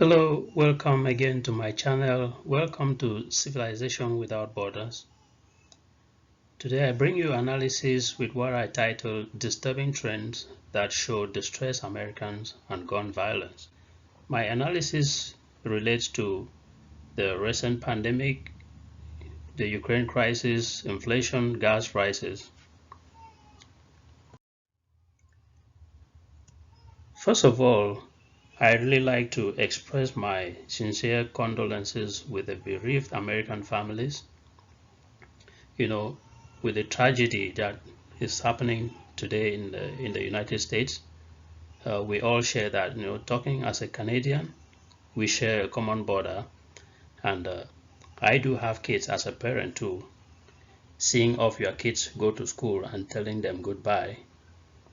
Hello, welcome again to my channel. Welcome to Civilization Without Borders. Today I bring you analysis with what I title Disturbing Trends That Show Distressed Americans and Gun Violence. My analysis relates to the recent pandemic, the Ukraine crisis, inflation, gas prices. First of all, I really like to express my sincere condolences with the bereaved American families. You know, with the tragedy that is happening today in the United States, we all share that. Talking as a Canadian, we share a common border, and I do have kids as a parent too. Seeing off your kids go to school and telling them goodbye,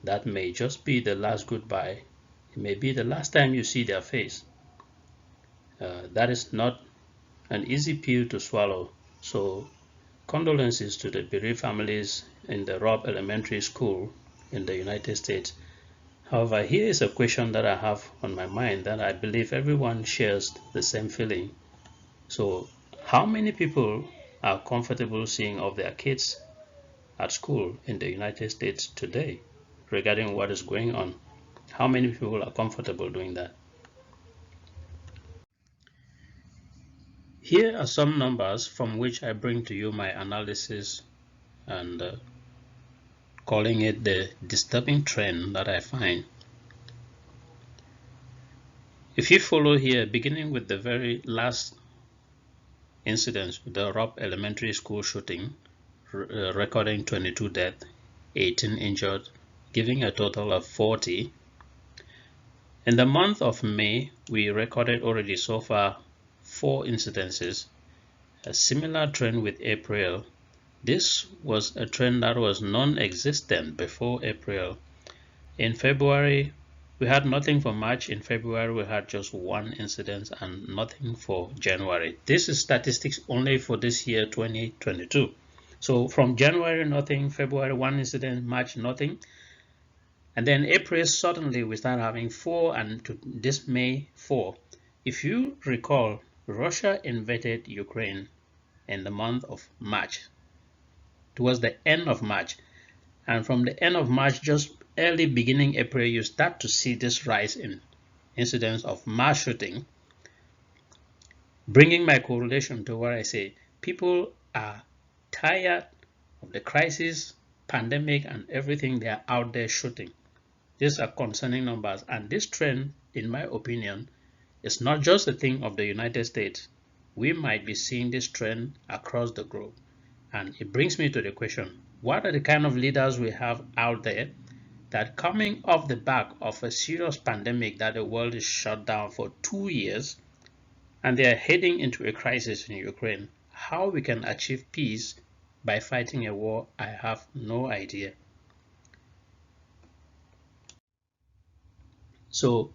that may just be the last goodbye. It may be the last time you see their face. That is not an easy pill to swallow. So condolences to the bereaved families in the Robb Elementary School in the United States. However, here is a question that I have on my mind that I believe everyone shares the same feeling. So, how many people are comfortable seeing of their kids at school in the United States today regarding what is going on? How many people are comfortable doing that? Here are some numbers from which I bring to you my analysis and calling it the disturbing trend that I find. If you follow here, beginning with the very last incident, the Robb Elementary School shooting, recording 22 deaths, 18 injured, giving a total of 40. In the month of May, we recorded already so far 4 incidences, a similar trend with April. This was a trend that was non-existent before April. In February, we had nothing for March. In February, we had just 1 incident and nothing for January. This is statistics only for this year, 2022. So from January, nothing, February, 1 incident, March, nothing. And then April, suddenly we start having 4, and to this May, 4. If you recall, Russia invaded Ukraine in the month of March, towards the end of March. And from the end of March, just early beginning April, you start to see this rise in incidents of mass shooting, bringing my correlation to what I say. People are tired of the crisis, pandemic, and everything. They are out there shooting. These are concerning numbers, and this trend, in my opinion, is not just a thing of the United States. We might be seeing this trend across the globe. And it brings me to the question, what are the kind of leaders we have out there that coming off the back of a serious pandemic that the world is shut down for 2 years and they are heading into a crisis in Ukraine, how we can achieve peace by fighting a war, I have no idea. So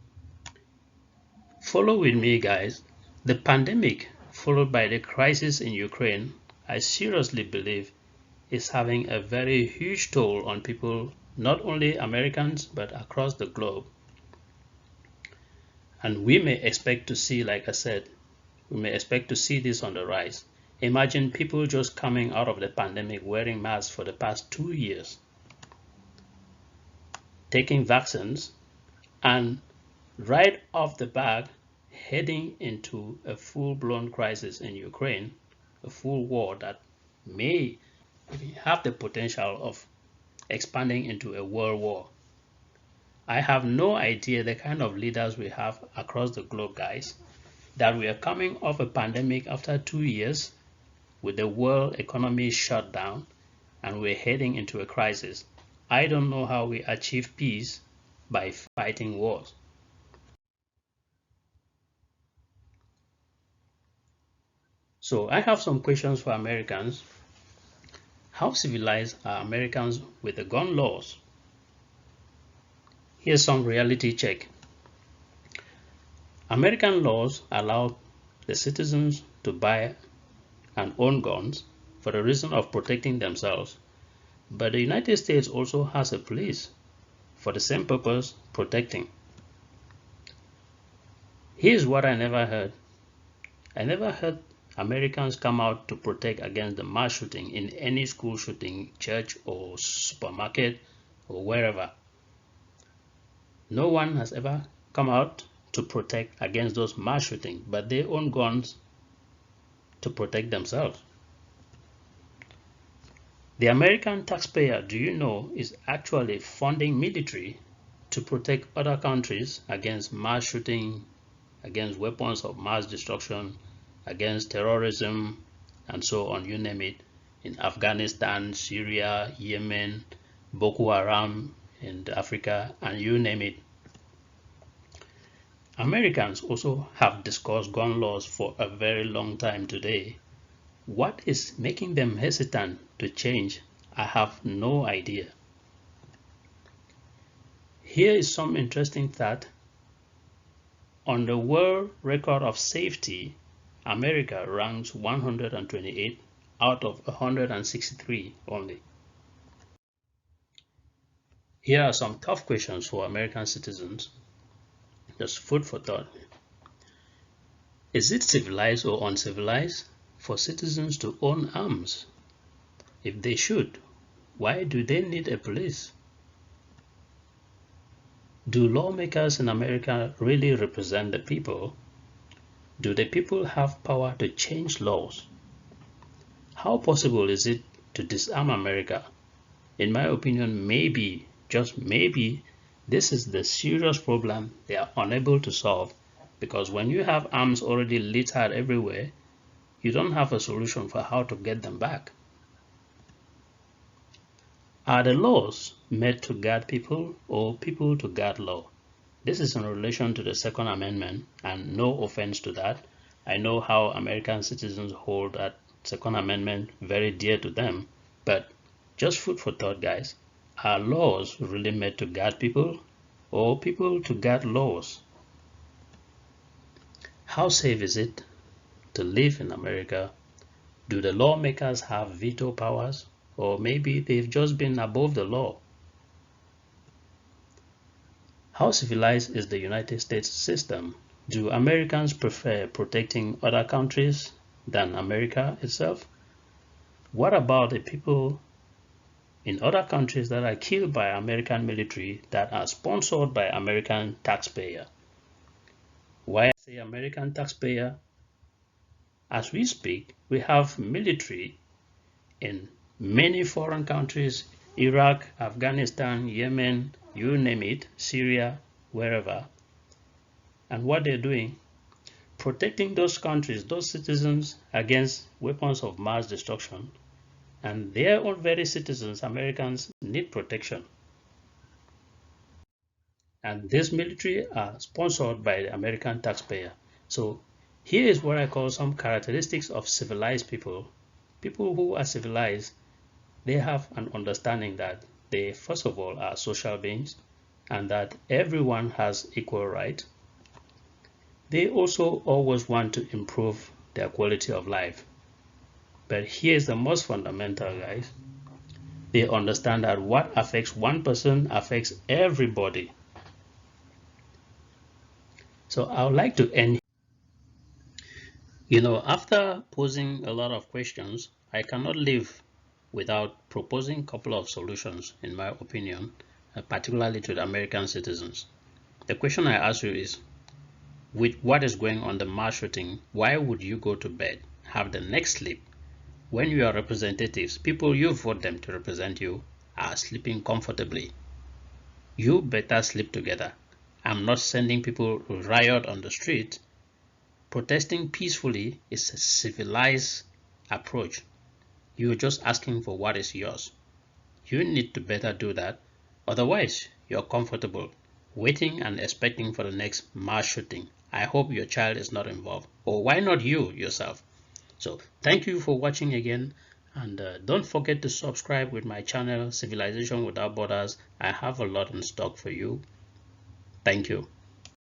follow with me, guys. The pandemic followed by the crisis in Ukraine, I seriously believe is having a very huge toll on people, not only Americans, but across the globe. And we may expect to see, like I said, we may expect to see this on the rise. Imagine people just coming out of the pandemic wearing masks for the past 2 years, taking vaccines, and right off the bat, heading into a full-blown crisis in Ukraine, a full war that may have the potential of expanding into a world war. I have no idea the kind of leaders we have across the globe, guys, that we are coming off a pandemic after 2 years with the world economy shut down and we're heading into a crisis. I don't know how we achieve peace by fighting wars. So I have some questions for Americans. How civilized are Americans with the gun laws? Here's some reality check. American laws allow the citizens to buy and own guns for the reason of protecting themselves. But the United States also has a police for the same purpose, protecting. Here's what I never heard. I never heard Americans come out to protect against the mass shooting in any school shooting, church or supermarket or wherever. No one has ever come out to protect against those mass shootings, but they own guns to protect themselves. The American taxpayer, do you know, is actually funding military to protect other countries against mass shooting, against weapons of mass destruction, against terrorism, and so on, you name it, in Afghanistan, Syria, Yemen, Boko Haram in Africa, and you name it. Americans also have discussed gun laws for a very long time today. What is making them hesitant to change? I have no idea. Here is some interesting fact. On the world record of safety, America ranks 128 out of 163 only. Here are some tough questions for American citizens. Just food for thought. Is it civilized or uncivilized for citizens to own arms? If they should, why do they need a police? Do lawmakers in America really represent the people? Do the people have power to change laws? How possible is it to disarm America? In my opinion, maybe, just maybe, this is the serious problem they are unable to solve, because when you have arms already littered everywhere, you don't have a solution for how to get them back. Are the laws made to guard people or people to guard law? This is in relation to the Second Amendment, and no offense to that. I know how American citizens hold that Second Amendment very dear to them, but just food for thought, guys. Are laws really made to guard people or people to guard laws? How safe is it to live in America? Do the lawmakers have veto powers, or maybe they've just been above the law? How civilized is the United States system? Do Americans prefer protecting other countries than America itself? What about the people in other countries that are killed by American military that are sponsored by American taxpayer? Why I say American taxpayer? As we speak, we have military in many foreign countries, Iraq, Afghanistan, Yemen, you name it, Syria, wherever. And what they're doing, protecting those countries, those citizens against weapons of mass destruction. And their own very citizens, Americans, need protection. And this military are sponsored by the American taxpayer. So here is what I call some characteristics of civilized people. People who are civilized, they have an understanding that they, first of all, are social beings and that everyone has equal rights. They also always want to improve their quality of life. But here's the most fundamental, guys. They understand that what affects one person affects everybody. So I would like to end. After posing a lot of questions, I cannot live without proposing a couple of solutions, in my opinion, particularly to the American citizens. The question I ask you is, with what is going on the mass shooting, why would you go to bed, have the next sleep, when your representatives, people you vote them to represent you, are sleeping comfortably? You better sleep together. I'm not sending people to riot on the street. Protesting peacefully is a civilized approach. You're just asking for what is yours. You need to better do that. Otherwise, you're comfortable waiting and expecting for the next mass shooting. I hope your child is not involved. Or why not you yourself? So thank you for watching again, and don't forget to subscribe with my channel Civilization Without Borders. I have a lot in stock for you. Thank you.